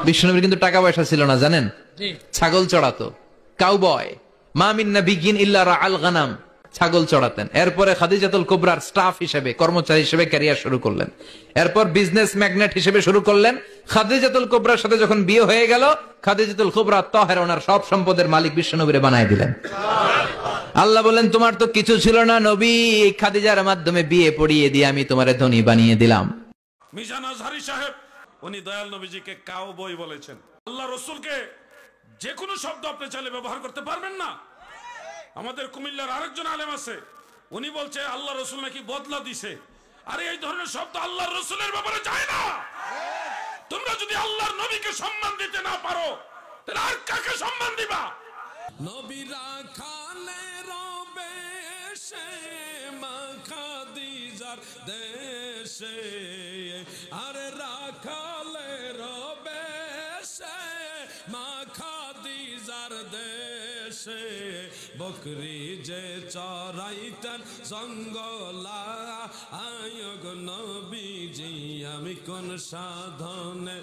বিশ্বনবীর কিন্তু টাকা পয়সা ছিল না জানেন, ছাগল চড়াতো, কাউবয়। মা মিন নাবিয়্যিন ইল্লা রাআল গানাম, ছাগল চড়াতেন। এরপরে খাদিজাতুল কুবরার স্টাফ হিসেবে, কর্মচারী হিসেবে ক্যারিয়ার শুরু করলেন। এরপর বিজনেস ম্যাগনেট হিসেবে শুরু করলেন। খাদিজাতুল কুবরার সাথে যখন বিয়ে হয়ে গেল, খাদিজাতুল কুবরা তাহেরা ওনার সব সম্পদের মালিক বিশ্বনবীরে বানায় দিলেন। আল্লাহ বলেন, তোমার তো কিছু ছিল না নবী, এই খাদিজার মাধ্যমে বিয়ে পড়িয়ে দিয়ে আমি তোমারে ধনী বানিয়ে দিলাম। মিজান আজহারি সাহেব উনি দয়াল নবীজিকে কাউবয় বলেছেন। আল্লাহ রসুলকে যে কোনো শব্দ আপনি চাইলে ব্যবহার করতে পারবেন না। আমাদের কুমিল্লার আরেকজন আলেম আছে, উনি বলছে আল্লাহ রসুল নাকি বদলা দিছে। আরে এই ধরনের শব্দ আল্লাহ রসুলের ব্যাপারে যায় না। তোমরা যদি আল্লাহর নবীকে সম্মান দিতে না পারো, তাহলে আর কাকে সম্মান দিবা? নবীরা খালে রবে সে মা খাদিজার দেশে, আরে রাখালে রবে সে মা খাদিজার দেশে। বকরি যে চরাইতেন জঙ্গলা, আয়গ নবীজি আমি কোন সাধনে